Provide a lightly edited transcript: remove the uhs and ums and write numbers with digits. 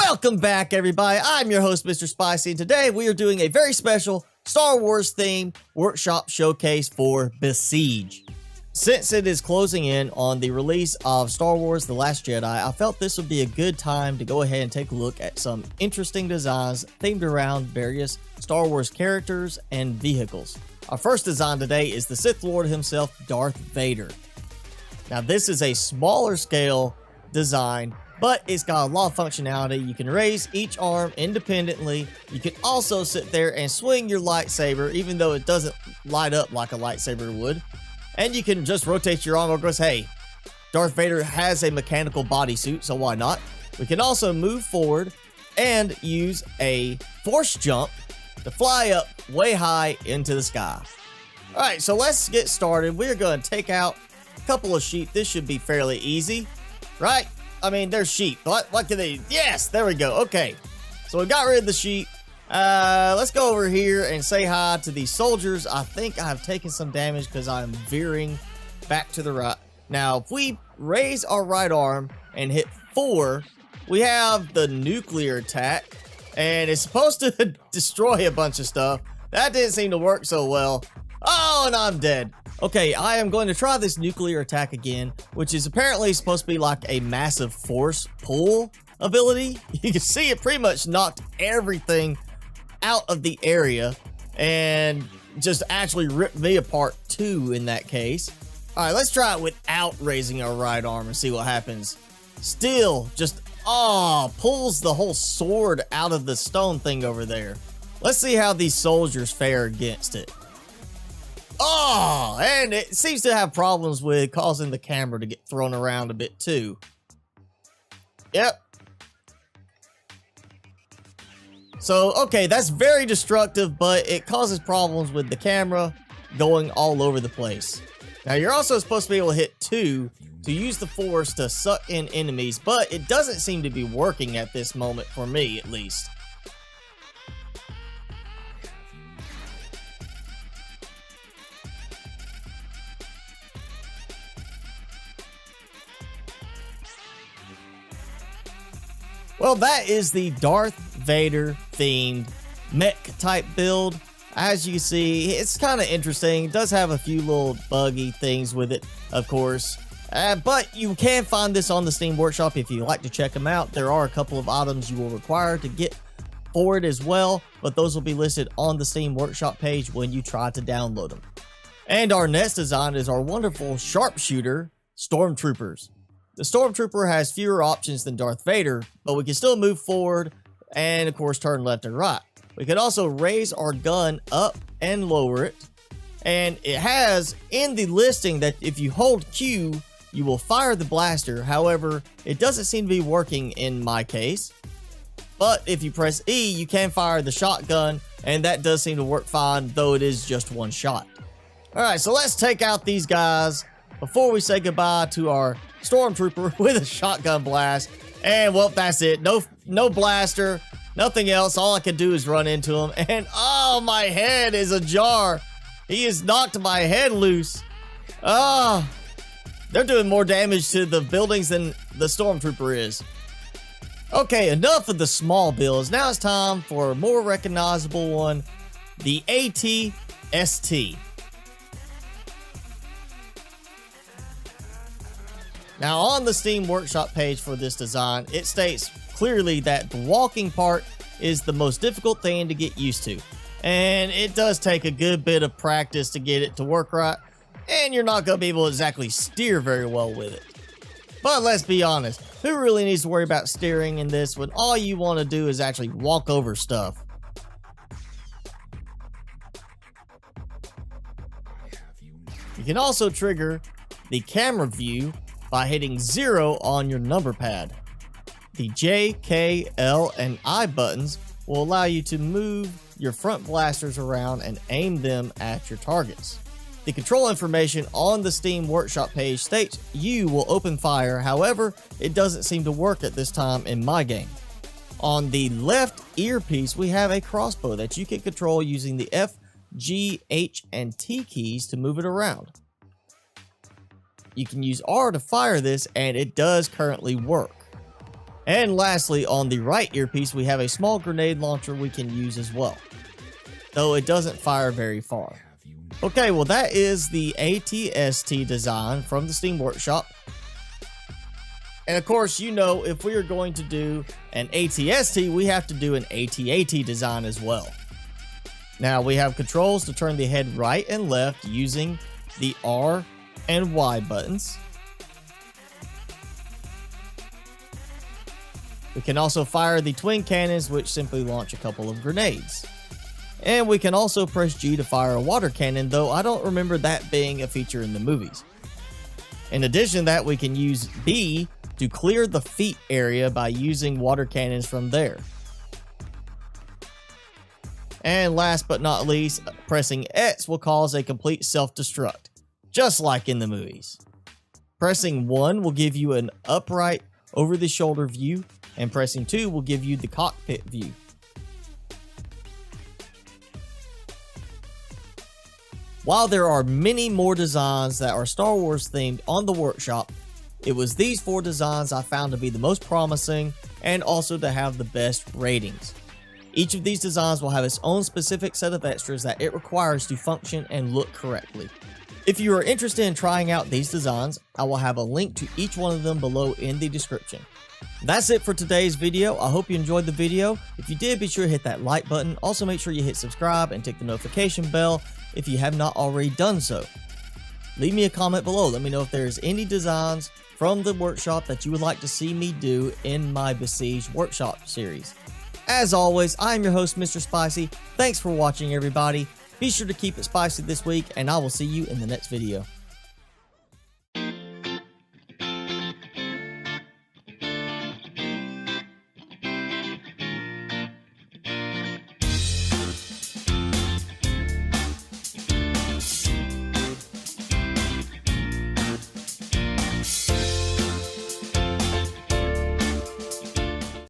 Welcome back, everybody. I'm your host, Mr. Spicy, and today we are doing a very special Star Wars themed workshop showcase for Besiege. Since it is closing in on the release of Star Wars The Last Jedi, I felt this would be a good time to go ahead and take a look at some interesting designs themed around various Star Wars characters and vehicles. Our first design today is the Sith Lord himself, Darth Vader. Now, this is a smaller scale design, but it's got a lot of functionality. You can raise each arm independently. You can also sit there and swing your lightsaber, even though it doesn't light up like a lightsaber would. And you can just rotate your arm because, hey, Darth Vader has a mechanical bodysuit, so why not? We can also move forward and use a force jump to fly up way high into the sky. All right, so let's get started. We're going to take out a couple of sheep. This should be fairly easy, right? I mean, there's sheep. What can they? Yes, there we go. Okay, so we got rid of the sheep. Let's go over here and say hi to these soldiers. I think I've taken some damage because I'm veering back to the right. Now, if we raise our right arm and hit 4, we have the nuclear attack, and it's supposed to destroy a bunch of stuff. That didn't seem to work so well. Oh, and I'm dead. Okay, I am going to try this nuclear attack again, which is apparently supposed to be like a massive force pull ability. You can see it pretty much knocked everything out of the area and just actually ripped me apart too in that case. All right, let's try it without raising our right arm and see what happens. Still just, pulls the whole sword out of the stone thing over there. Let's see how these soldiers fare against it. Oh, and it seems to have problems with causing the camera to get thrown around a bit too. Yep. So, okay, that's very destructive, but it causes problems with the camera going all over the place. Now, you're also supposed to be able to hit 2 to use the force to suck in enemies, but it doesn't seem to be working at this moment for me, at least. Well, that is the Darth Vader themed mech type build. As you can see, it's kind of interesting. It does have a few little buggy things with it, of course. But you can find this on the Steam Workshop if you like to check them out. There are a couple of items you will require to get for it as well, but those will be listed on the Steam Workshop page when you try to download them. And our next design is our wonderful sharpshooter Stormtroopers. The Stormtrooper has fewer options than Darth Vader, but we can still move forward and, of course, turn left and right. We can also raise our gun up and lower it. And it has in the listing that if you hold Q, you will fire the blaster. However, it doesn't seem to be working in my case. But if you press E, you can fire the shotgun, and that does seem to work fine, though it is just one shot. All right, so let's take out these guys before we say goodbye to our Stormtrooper with a shotgun blast. And, well, that's it. No blaster, nothing else. All I can do is run into him. And, oh, my head is ajar. He has knocked my head loose. Oh, they're doing more damage to the buildings than the Stormtrooper is. Okay, enough of the small builds. Now it's time for a more recognizable one, the AT-ST. Now, on the Steam Workshop page for this design, it states clearly that the walking part is the most difficult thing to get used to. And it does take a good bit of practice to get it to work right, and you're not going to be able to exactly steer very well with it. But let's be honest, who really needs to worry about steering in this when all you want to do is actually walk over stuff? You can also trigger the camera view by hitting 0 on your number pad. The J, K, L, and I buttons will allow you to move your front blasters around and aim them at your targets. The control information on the Steam Workshop page states you will open fire, however, it doesn't seem to work at this time in my game. On the left earpiece, we have a crossbow that you can control using the F, G, H, and T keys to move it around. You can use R to fire this, and it does currently work. And lastly, on the right earpiece, we have a small grenade launcher we can use as well, though it doesn't fire very far. Okay, well that is the ATST design from the Steam Workshop. And of course, you know, if we are going to do an ATST, we have to do an AT-AT design as well. Now we have controls to turn the head right and left using the R and Y buttons. We can also fire the twin cannons, which simply launch a couple of grenades. And we can also press G to fire a water cannon, though I don't remember that being a feature in the movies. In addition to that, we can use B to clear the feet area by using water cannons from there. And last but not least, pressing X will cause a complete self-destruct, just like in the movies. Pressing 1 will give you an upright over-the-shoulder view, and pressing 2 will give you the cockpit view. While there are many more designs that are Star Wars themed on the workshop, it was these 4 designs I found to be the most promising and also to have the best ratings. Each of these designs will have its own specific set of extras that it requires to function and look correctly. If you are interested in trying out these designs, I will have a link to each one of them below in the description. That's it for today's video. I hope you enjoyed the video. If you did, be sure to hit that like button. Also make sure you hit subscribe and tick the notification bell if you have not already done so. Leave me a comment below. Let me know if there's any designs from the workshop that you would like to see me do in my Besiege workshop series. As always, I'm your host, Mr. Spicy. Thanks for watching, everybody. Be sure to keep it spicy this week, and I will see you in the next video.